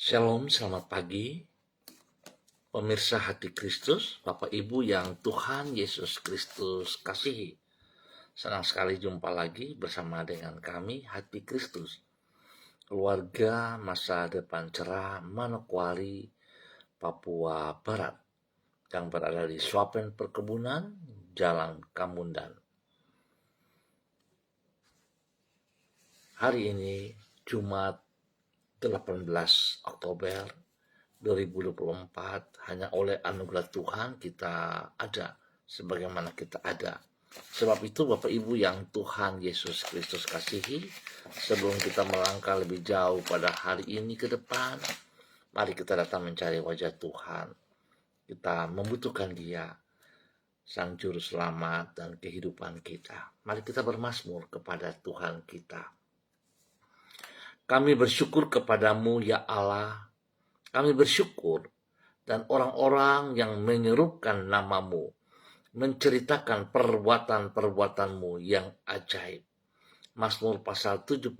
Shalom, selamat pagi, pemirsa hati Kristus, Bapak Ibu yang Tuhan Yesus Kristus kasihi. Senang sekali jumpa lagi bersama dengan kami, Hati Kristus, keluarga masa depan cerah Manokwari, Papua Barat, yang berada di Swapen Perkebunan, Jalan Kamundan. Hari ini, Jumat 18 Oktober 2024, hanya oleh anugerah Tuhan kita ada sebagaimana kita ada. Sebab itu Bapak Ibu yang Tuhan Yesus Kristus kasihi, sebelum kita melangkah lebih jauh pada hari ini ke depan, mari kita datang mencari wajah Tuhan. Kita membutuhkan Dia, Sang Juru Selamat dan kehidupan kita. Mari kita bermazmur kepada Tuhan kita. Kami bersyukur kepadamu ya Allah. Kami bersyukur dan orang-orang yang menyerukan namamu, menceritakan perbuatan-perbuatanmu yang ajaib. Mazmur pasal 75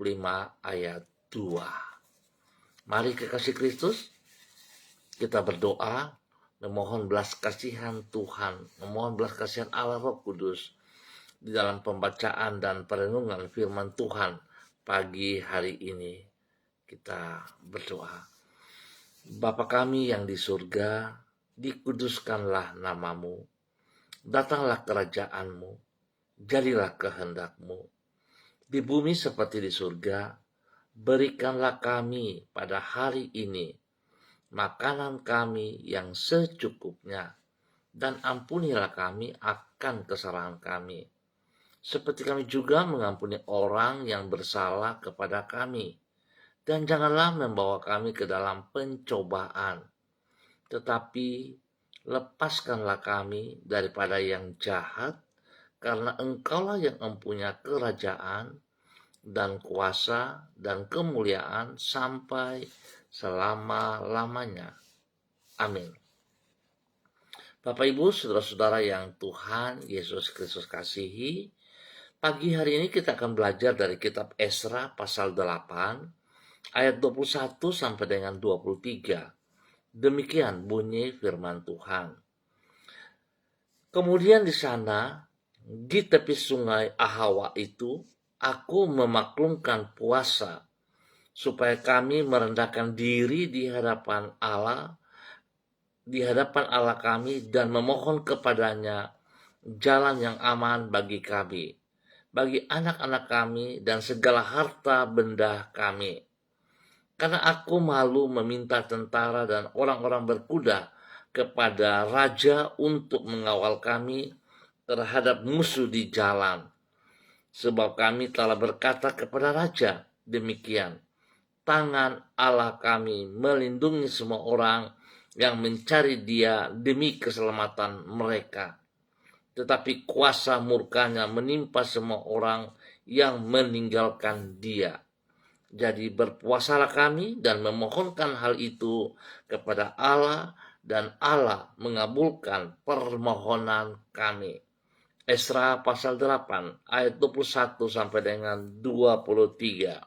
ayat 2. Mari kekasih Kristus, kita berdoa, memohon belas kasihan Tuhan, memohon belas kasihan Allah Roh Kudus di dalam pembacaan dan perenungan firman Tuhan pagi hari ini. Kita berdoa. Bapa kami yang di surga, dikuduskanlah namamu, datanglah kerajaanmu, jadilah kehendakmu. Di bumi seperti di surga, berikanlah kami pada hari ini makanan kami yang secukupnya, dan ampunilah kami akan kesalahan kami, seperti kami juga mengampuni orang yang bersalah kepada kami. Dan janganlah membawa kami ke dalam pencobaan, tetapi lepaskanlah kami daripada yang jahat, karena Engkaulah yang mempunyai kerajaan dan kuasa dan kemuliaan sampai selama-lamanya. Amin. Bapak Ibu, saudara-saudara yang Tuhan Yesus Kristus kasihi, pagi hari ini kita akan belajar dari kitab Esra pasal 8, ayat 21 sampai dengan 23. Demikian bunyi firman Tuhan. Kemudian di sana, di tepi sungai Ahawa itu, aku memaklumkan puasa, supaya kami merendahkan diri di hadapan Allah kami, dan memohon kepadanya jalan yang aman bagi kami, bagi anak-anak kami, dan segala harta benda kami. Karena aku malu meminta tentara dan orang-orang berkuda kepada raja untuk mengawal kami terhadap musuh di jalan. Sebab kami telah berkata kepada raja demikian, tangan Allah kami melindungi semua orang yang mencari Dia demi keselamatan mereka. Tetapi kuasa murkanya menimpa semua orang yang meninggalkan Dia. Jadi berpuasalah kami dan memohonkan hal itu kepada Allah, dan Allah mengabulkan permohonan kami. Esra pasal 8 ayat 21 sampai dengan 23.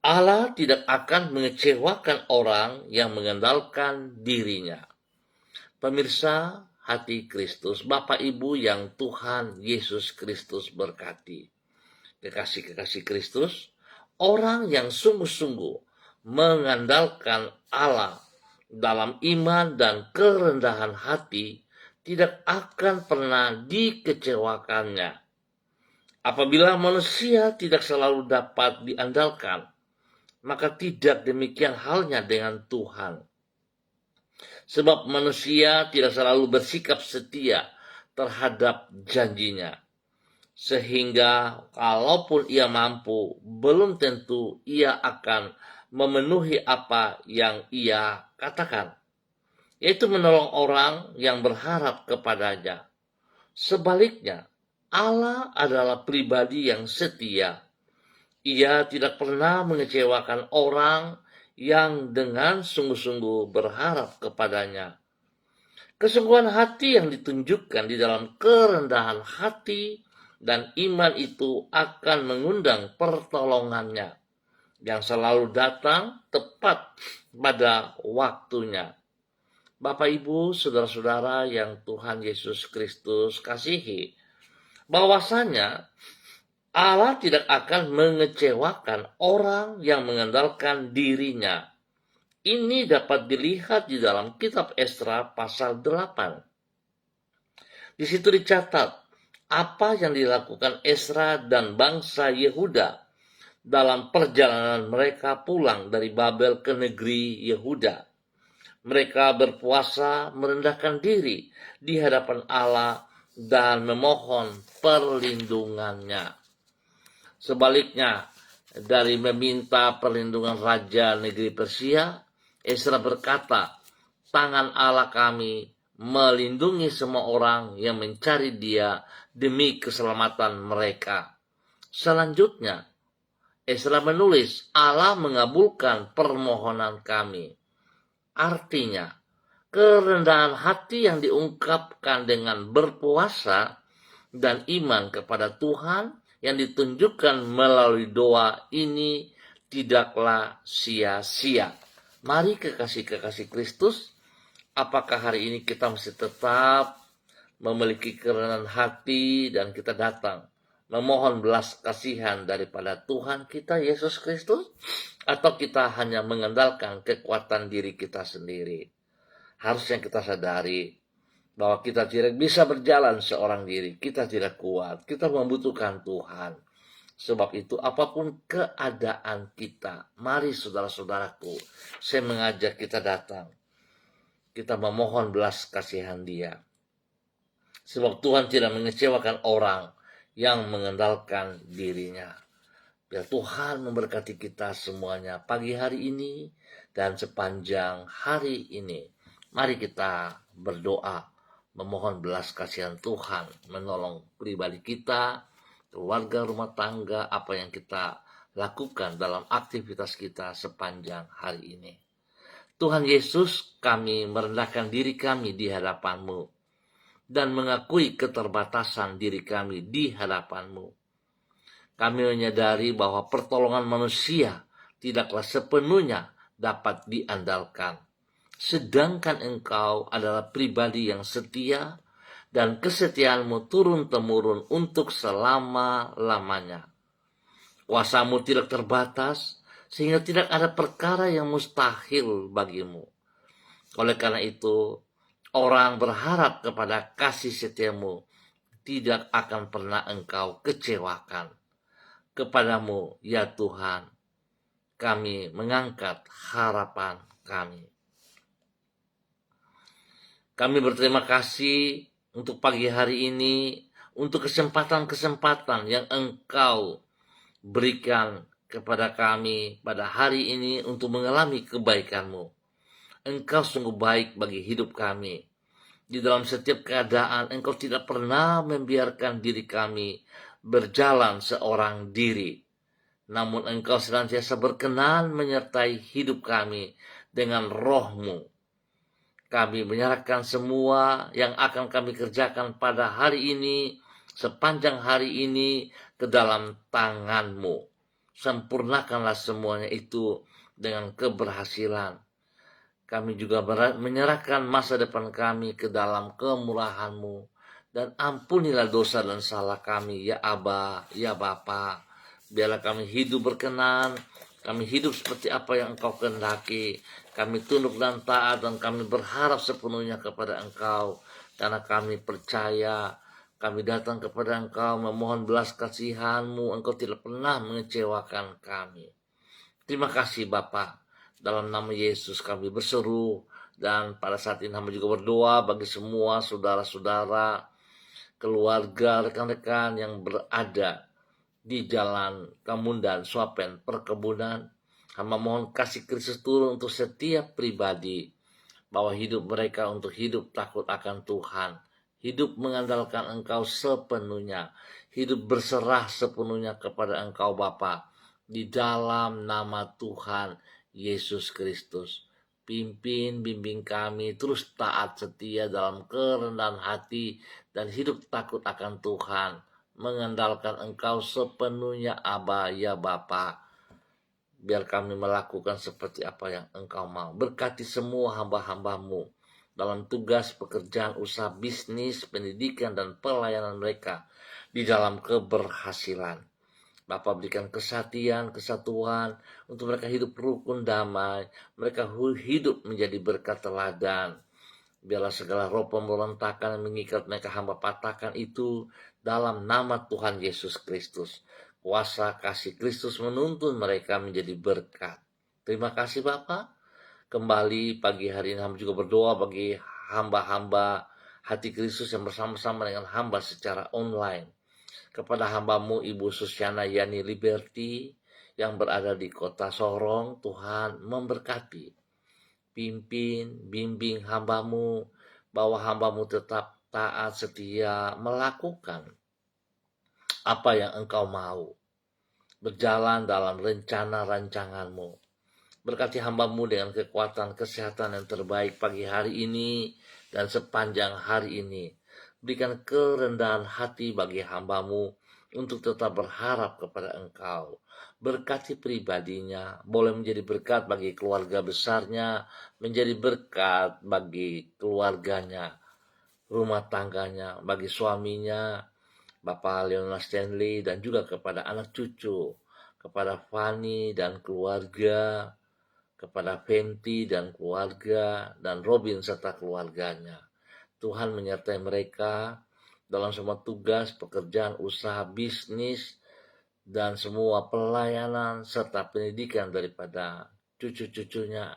Allah tidak akan mengecewakan orang yang mengandalkan dirinya. Pemirsa hati Kristus, Bapak Ibu yang Tuhan Yesus Kristus berkati. Kekasih-kekasih Kristus, orang yang sungguh-sungguh mengandalkan Allah dalam iman dan kerendahan hati tidak akan pernah dikecewakannya. Apabila manusia tidak selalu dapat diandalkan, maka tidak demikian halnya dengan Tuhan. Sebab manusia tidak selalu bersikap setia terhadap janjinya. Sehingga kalaupun ia mampu, belum tentu ia akan memenuhi apa yang ia katakan, yaitu menolong orang yang berharap kepadanya. Sebaliknya, Allah adalah pribadi yang setia. Ia tidak pernah mengecewakan orang yang dengan sungguh-sungguh berharap kepadanya. Kesungguhan hati yang ditunjukkan di dalam kerendahan hati dan iman itu akan mengundang pertolongannya. yang selalu datang tepat pada waktunya. Bapak, Ibu, saudara-saudara yang Tuhan Yesus Kristus kasihi, bahwasanya Allah tidak akan mengecewakan orang yang mengandalkan dirinya. Ini dapat dilihat di dalam kitab Esra pasal 8. Di situ dicatat apa yang dilakukan Esra dan bangsa Yehuda dalam perjalanan mereka pulang dari Babel ke negeri Yehuda. Mereka berpuasa merendahkan diri di hadapan Allah dan memohon perlindungannya. Sebaliknya, dari meminta perlindungan Raja negeri Persia, Esra berkata, tangan Allah kami melindungi semua orang yang mencari Dia demi keselamatan mereka. Selanjutnya, Esra menulis, Allah mengabulkan permohonan kami. Artinya, kerendahan hati yang diungkapkan dengan berpuasa dan iman kepada Tuhan yang ditunjukkan melalui doa ini tidaklah sia-sia. Mari kekasih-kekasih Kristus, apakah hari ini kita masih tetap memiliki kerendahan hati dan kita datang memohon belas kasihan daripada Tuhan kita Yesus Kristus, atau kita hanya mengandalkan kekuatan diri kita sendiri? Harusnya kita sadari bahwa kita tidak bisa berjalan seorang diri, kita tidak kuat, kita membutuhkan Tuhan. Sebab itu apapun keadaan kita, mari saudara-saudaraku, saya mengajak kita datang, kita memohon belas kasihan Dia. Sebab Tuhan tidak mengecewakan orang yang mengandalkan dirinya. Biar Tuhan memberkati kita semuanya pagi hari ini dan sepanjang hari ini. Mari kita berdoa, memohon belas kasihan Tuhan, menolong pribadi kita, keluarga, rumah tangga, apa yang kita lakukan dalam aktivitas kita sepanjang hari ini. Tuhan Yesus, kami merendahkan diri kami di hadapan-Mu dan mengakui keterbatasan diri kami di hadapan-Mu. Kami menyadari bahwa pertolongan manusia tidaklah sepenuhnya dapat diandalkan. Sedangkan Engkau adalah pribadi yang setia dan kesetiaan-Mu turun-temurun untuk selama-lamanya. Kuasa-Mu tidak terbatas sehingga tidak ada perkara yang mustahil bagimu. Oleh karena itu, orang berharap kepada kasih setia-Mu tidak akan pernah Engkau kecewakan. Kepadamu, ya Tuhan, kami mengangkat harapan kami. Kami berterima kasih untuk pagi hari ini, untuk kesempatan-kesempatan yang Engkau berikan kepada kami pada hari ini untuk mengalami kebaikan-Mu. Engkau sungguh baik bagi hidup kami. Di dalam setiap keadaan, Engkau tidak pernah membiarkan diri kami berjalan seorang diri. Namun Engkau senantiasa berkenan menyertai hidup kami dengan Roh-Mu. Kami menyerahkan semua yang akan kami kerjakan pada hari ini, sepanjang hari ini, ke dalam tangan-Mu. Sempurnakanlah semuanya itu dengan keberhasilan. Kami juga menyerahkan masa depan kami ke dalam kemurahan-Mu. Dan ampunilah dosa dan salah kami, ya Aba, ya Bapa. Biarlah kami hidup berkenan, kami hidup seperti apa yang Engkau kehendaki. Kami tunduk dan taat dan kami berharap sepenuhnya kepada Engkau. Karena kami percaya, kami datang kepada Engkau memohon belas kasihan-Mu. Engkau tidak pernah mengecewakan kami. Terima kasih Bapa. Dalam nama Yesus kami berseru. Dan pada saat ini kami juga berdoa bagi semua saudara-saudara, keluarga, rekan-rekan yang berada di jalan Kamundan, Swapen, perkebunan. Hamba mohon kasih Kristus turun untuk setiap pribadi, bahwa hidup mereka untuk hidup takut akan Tuhan, hidup mengandalkan Engkau sepenuhnya, hidup berserah sepenuhnya kepada Engkau Bapa, di dalam nama Tuhan Yesus Kristus. Pimpin, bimbing kami terus taat setia dalam kerendahan hati dan hidup takut akan Tuhan, mengandalkan Engkau sepenuhnya Aba, ya Bapa. biar kami melakukan seperti apa yang Engkau mau. Berkati semua hamba-hamba-Mu dalam tugas, pekerjaan, usaha, bisnis, pendidikan, dan pelayanan mereka di dalam keberhasilan. Bapa berikan kesatian, kesatuan untuk mereka hidup rukun damai, mereka hidup menjadi berkat teladan. Biarlah segala roh pemberontakan yang mengikat mereka hamba patahkan itu dalam nama Tuhan Yesus Kristus. Kuasa kasih Kristus menuntun mereka menjadi berkat. Terima kasih Bapa. Kembali pagi hari ini hamba juga berdoa bagi hamba-hamba hati Kristus yang bersama-sama dengan hamba secara online. Kepada hambamu Ibu Susiana Yani Liberty yang berada di kota Sorong, Tuhan memberkati. Pimpin, bimbing hambamu, bahwa hambamu tetap taat setia melakukan apa yang Engkau mau, berjalan dalam rencana rancanganmu. Berkati hambamu dengan kekuatan kesehatan yang terbaik pagi hari ini dan sepanjang hari ini. Berikan kerendahan hati bagi hambamu untuk tetap berharap kepada Engkau. Berkati pribadinya, boleh menjadi berkat bagi keluarga besarnya, menjadi berkat bagi keluarganya, rumah tangganya, bagi suaminya, Bapak Leonard Stanley, dan juga kepada anak cucu, kepada Fanny dan keluarga, kepada Fenty dan keluarga, dan Robin serta keluarganya. Tuhan menyertai mereka dalam semua tugas, pekerjaan, usaha, bisnis, dan semua pelayanan serta pendidikan daripada cucu-cucunya.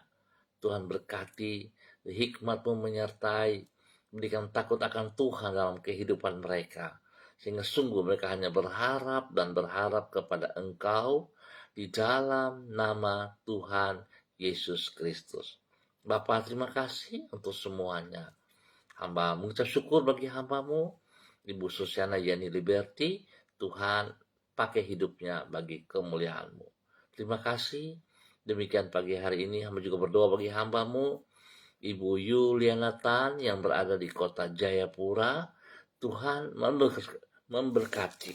Tuhan berkati, hikmat-Mu menyertai, berikan takut akan Tuhan dalam kehidupan mereka. Sehingga sungguh mereka hanya berharap dan berharap kepada Engkau di dalam nama Tuhan Yesus Kristus. Bapa, terima kasih untuk semuanya. Hamba mengucap syukur bagi hambamu, Ibu Susiana Yani Liberty. Tuhan pakai hidupnya bagi kemuliaan-Mu. Terima kasih. Demikian pagi hari ini hamba juga berdoa bagi hambamu, Ibu Yuliana Tan yang berada di kota Jayapura. Tuhan memberkati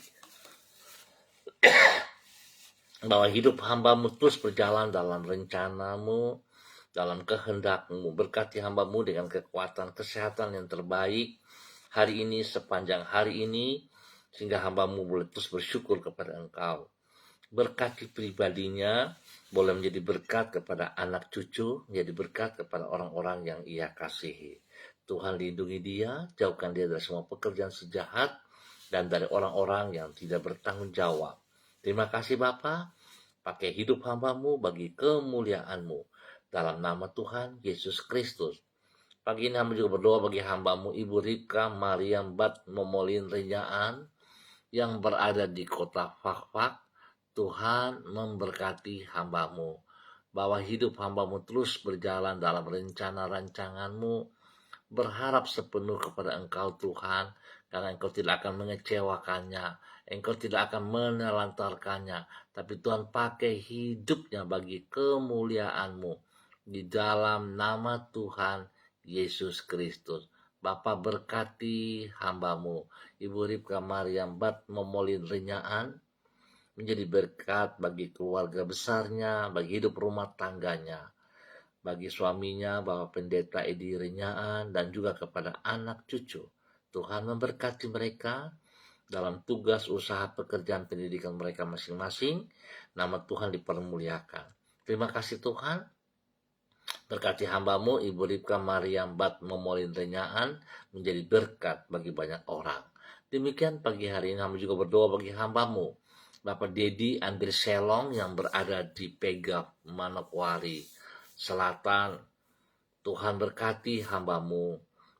bahwa hidup hambamu terus berjalan dalam rencanamu, dalam kehendak-Mu. Berkati hambamu dengan kekuatan kesehatan yang terbaik hari ini, sepanjang hari ini, sehingga hambamu boleh terus bersyukur kepada Engkau. Berkati pribadinya, boleh menjadi berkat kepada anak cucu, menjadi berkat kepada orang-orang yang Ia kasihi. Tuhan lindungi dia, jauhkan dia dari semua pekerjaan sejahat, dan dari orang-orang yang tidak bertanggung jawab. Terima kasih Bapa, pakai hidup hambamu bagi kemuliaan-Mu. Dalam nama Tuhan Yesus Kristus. Pagi ini hamba juga berdoa bagi hambamu Ibu Rika Mariam Bat Momolin Renyaan yang berada di kota Fakfak. Tuhan memberkati hambamu, bahwa hidup hambamu terus berjalan dalam rencana rancangan-Mu, berharap sepenuh kepada Engkau Tuhan, karena Engkau tidak akan mengecewakannya, Engkau tidak akan menelantarkannya, tapi Tuhan pakai hidupnya bagi kemuliaan-Mu di dalam nama Tuhan Yesus Kristus. Bapa berkati hambamu, Ibu Ripka Mariam Bat Momolin Renyaan, menjadi berkat bagi keluarga besarnya, bagi hidup rumah tangganya, bagi suaminya, Bapak Pendeta Edi Renyaan, dan juga kepada anak cucu. Tuhan memberkati mereka dalam tugas, usaha, pekerjaan, pendidikan mereka masing-masing. Nama Tuhan dipermuliakan. Terima kasih Tuhan. Berkati hambamu, Ibu Ripka Mariam Bat Momolin Renyaan, menjadi berkat bagi banyak orang. Demikian pagi hari ini hamba juga berdoa bagi hambamu, Bapak Dedi Andri Selong yang berada di Pegaf, Manokwari Selatan. Tuhan berkati hambamu,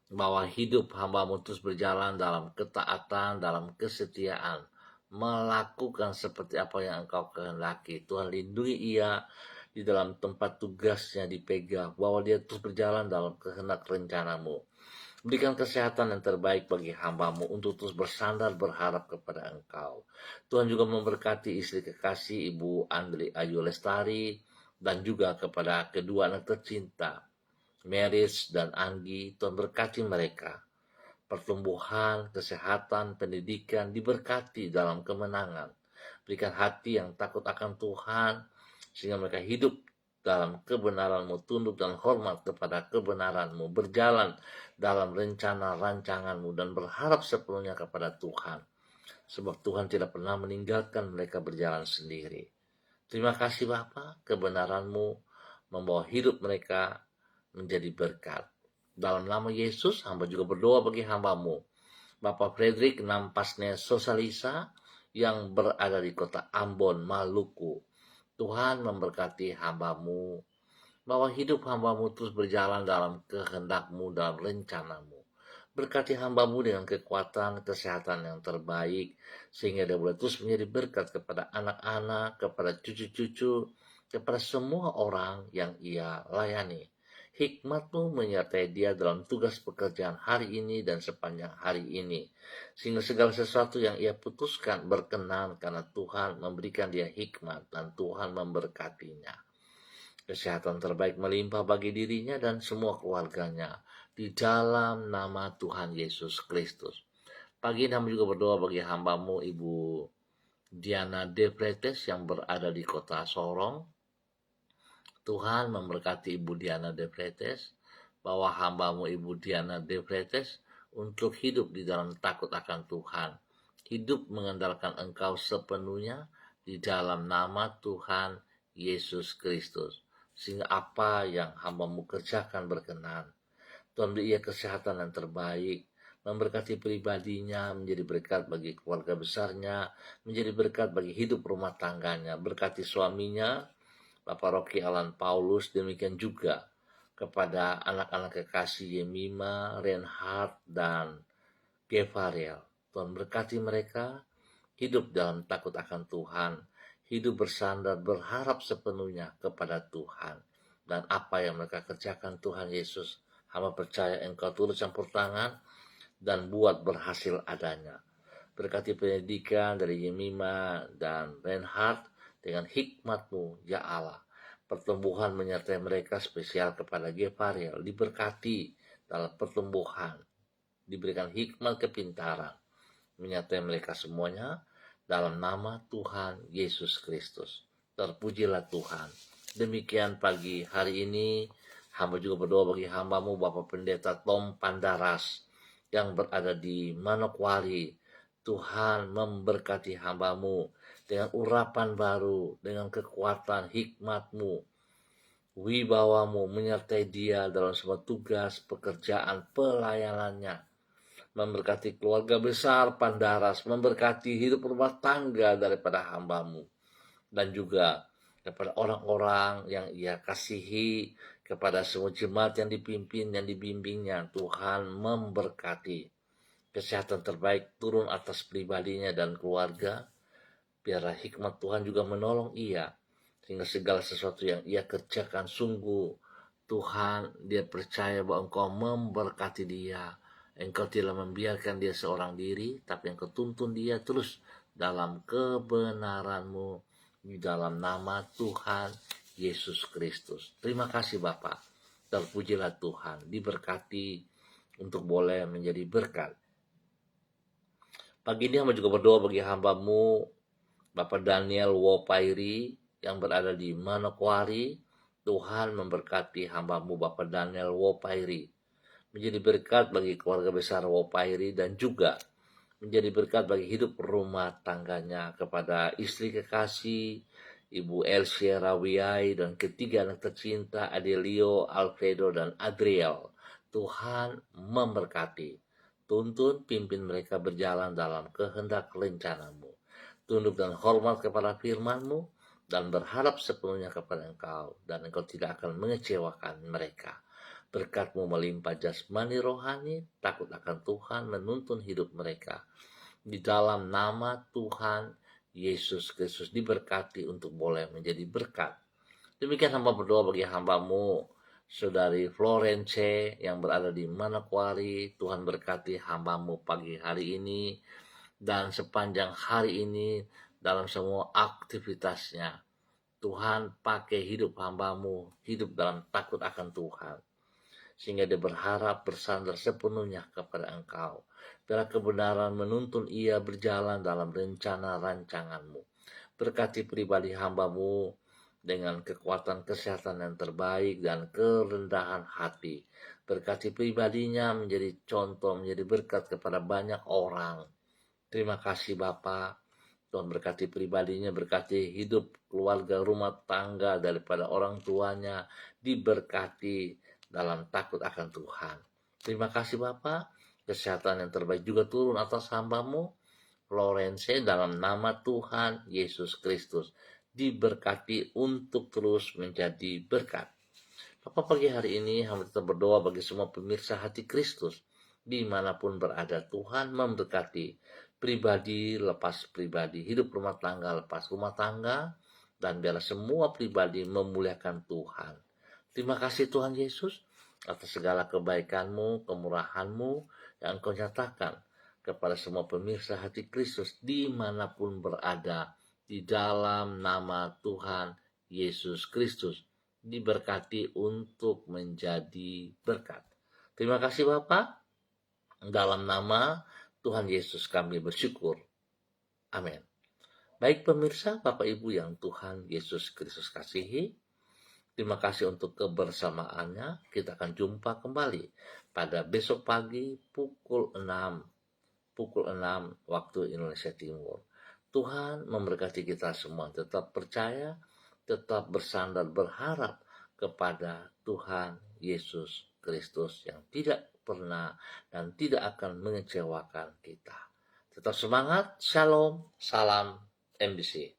bahwa hidup hambamu terus berjalan dalam ketaatan, dalam kesetiaan, melakukan seperti apa yang Engkau kehendaki. Tuhan lindungi ia di dalam tempat tugasnya dipegang, bahwa dia terus berjalan dalam kehendak rencanamu. Berikan kesehatan yang terbaik bagi hambamu untuk terus bersandar berharap kepada Engkau. Tuhan juga memberkati istri kekasih Ibu Andri Ayu Lestari, dan juga kepada kedua anak tercinta, Meris dan Anggi. Tuhan berkati mereka. Pertumbuhan, kesehatan, pendidikan diberkati dalam kemenangan. Berikan hati yang takut akan Tuhan, sehingga mereka hidup dalam kebenaran-Mu, tunduk dan hormat kepada kebenaran-Mu, berjalan dalam rencana rancangan-Mu, dan berharap sepenuhnya kepada Tuhan. Sebab Tuhan tidak pernah meninggalkan mereka berjalan sendiri. Terima kasih Bapa, kebenaran-Mu membawa hidup mereka menjadi berkat. Dalam nama Yesus, hamba juga berdoa bagi hamba-Mu, Bapak Frederick Nampasne Sosalisa, yang berada di kota Ambon, Maluku. Tuhan memberkati hamba-Mu, bahwa hidup hamba-Mu terus berjalan dalam kehendak-Mu, dalam rencana-Mu. Berkati hamba-Mu dengan kekuatan, kesehatan yang terbaik, sehingga dia boleh terus menjadi berkat kepada anak-anak, kepada cucu-cucu, kepada semua orang yang ia layani. Hikmat-Mu menyertai dia dalam tugas pekerjaan hari ini dan sepanjang hari ini, sehingga segala sesuatu yang ia putuskan berkenan karena Tuhan memberikan dia hikmat dan Tuhan memberkatinya. Kesehatan terbaik melimpah bagi dirinya dan semua keluarganya di dalam nama Tuhan Yesus Kristus. Pagi ini kami juga berdoa bagi hamba-Mu Ibu Diana Depretes yang berada di kota Sorong. Tuhan memberkati Ibu Diana Depretes, bahwa hamba-Mu Ibu Diana Depretes untuk hidup di dalam takut akan Tuhan, hidup mengandalkan Engkau sepenuhnya di dalam nama Tuhan Yesus Kristus, sehingga apa yang hamba-Mu kerjakan berkenan. Tuhan beri ia kesehatan yang terbaik, memberkati pribadinya, menjadi berkat bagi keluarga besarnya, menjadi berkat bagi hidup rumah tangganya, berkati suaminya Bapak Rocky Alan Paulus, demikian juga kepada anak-anak kekasih Yemima, Reinhard, dan Gevariel. Tuhan berkati mereka, hidup dalam takut akan Tuhan, hidup bersandar, berharap sepenuhnya kepada Tuhan. Dan apa yang mereka kerjakan Tuhan Yesus, hamba percaya Engkau turut campur tangan dan buat berhasil adanya. Berkati pendidikan dari Yemima dan Reinhard dengan hikmat-Mu, ya Allah. Pertumbuhan menyertai mereka, spesial kepada Gevariel, diberkati dalam pertumbuhan, diberikan hikmat kepintaran, menyertai mereka semuanya dalam nama Tuhan Yesus Kristus. Terpujilah Tuhan. Demikian pagi hari ini, hamba juga berdoa bagi hamba-Mu Bapak Pendeta Tom Pandaras yang berada di Manokwari. Tuhan memberkati hamba-Mu dengan urapan baru, dengan kekuatan hikmat-Mu, wibawa-Mu menyertai dia dalam semua tugas, pekerjaan, pelayanannya. Memberkati keluarga besar Pandaras, memberkati hidup rumah tangga daripada hamba-Mu, dan juga kepada orang-orang yang ia kasihi, kepada semua jemaat yang dipimpin, yang dibimbingnya. Tuhan memberkati. Kesehatan terbaik turun atas pribadinya dan keluarga. Biarlah hikmat Tuhan juga menolong ia, sehingga segala sesuatu yang ia kerjakan sungguh Tuhan, dia percaya bahwa Engkau memberkati dia. Engkau tidak membiarkan dia seorang diri, tapi Engkau tuntun dia terus dalam kebenaran-Mu di dalam nama Tuhan Yesus Kristus. Terima kasih Bapa. Terpujilah Tuhan, diberkati untuk boleh menjadi berkat. Pagi ini hamba juga berdoa bagi hamba-Mu Bapak Daniel Wopairi yang berada di Manokwari. Tuhan memberkati hamba-Mu Bapak Daniel Wopairi, menjadi berkat bagi keluarga besar Wopairi dan juga menjadi berkat bagi hidup rumah tangganya, kepada istri kekasih Ibu Elsie Rawiai dan ketiga anak tercinta Adelio, Alfredo, dan Adriel. Tuhan memberkati. Tuntun pimpin mereka berjalan dalam kehendak rencana-Mu. Tunduk dan hormat kepada firman-Mu dan berharap sepenuhnya kepada Engkau, dan Engkau tidak akan mengecewakan mereka. Berkat-Mu melimpah jasmani rohani, takut akan Tuhan menuntun hidup mereka. Di dalam nama Tuhan Yesus Kristus diberkati untuk boleh menjadi berkat. Demikian hamba berdoa bagi hamba-Mu Saudari Florence yang berada di Manokwari. Tuhan berkati hamba-Mu pagi hari ini dan sepanjang hari ini dalam semua aktivitasnya. Tuhan pakai hidup hamba-Mu, hidup dalam takut akan Tuhan, sehingga dia berharap bersandar sepenuhnya kepada Engkau. Biarlah kebenaran menuntun ia berjalan dalam rencana rancangan-Mu. Berkati pribadi hamba-Mu dengan kekuatan kesehatan yang terbaik dan kerendahan hati. Berkati pribadinya menjadi contoh, menjadi berkat kepada banyak orang. Terima kasih Bapak. Tuhan berkati pribadinya, berkati hidup keluarga rumah tangga daripada orang tuanya, diberkati dalam takut akan Tuhan. Terima kasih Bapak. Kesehatan yang terbaik juga turun atas hambamu Florence dalam nama Tuhan Yesus Kristus. Diberkati untuk terus menjadi berkat. Bapak, pagi hari ini hamba tetap berdoa bagi semua pemirsa hati Kristus dimanapun berada. Tuhan memberkati pribadi lepas pribadi, hidup rumah tangga lepas rumah tangga, dan biarlah semua pribadi memuliakan Tuhan. Terima kasih Tuhan Yesus atas segala kebaikan-Mu, kemurahan-Mu yang Engkau nyatakan kepada semua pemirsa hati Kristus dimanapun berada, di dalam nama Tuhan Yesus Kristus. Diberkati untuk menjadi berkat. Terima kasih Bapak. Dalam nama Tuhan Yesus kami bersyukur. Amin. Baik pemirsa, Bapak Ibu yang Tuhan Yesus Kristus kasihi, terima kasih untuk kebersamaannya. Kita akan jumpa kembali pada besok pagi pukul 6 waktu Indonesia Timur. Tuhan memberkati kita semua. Tetap percaya, tetap bersandar, berharap kepada Tuhan Yesus Kristus yang tidak pernah dan tidak akan mengecewakan kita. Tetap semangat, shalom, salam MBC.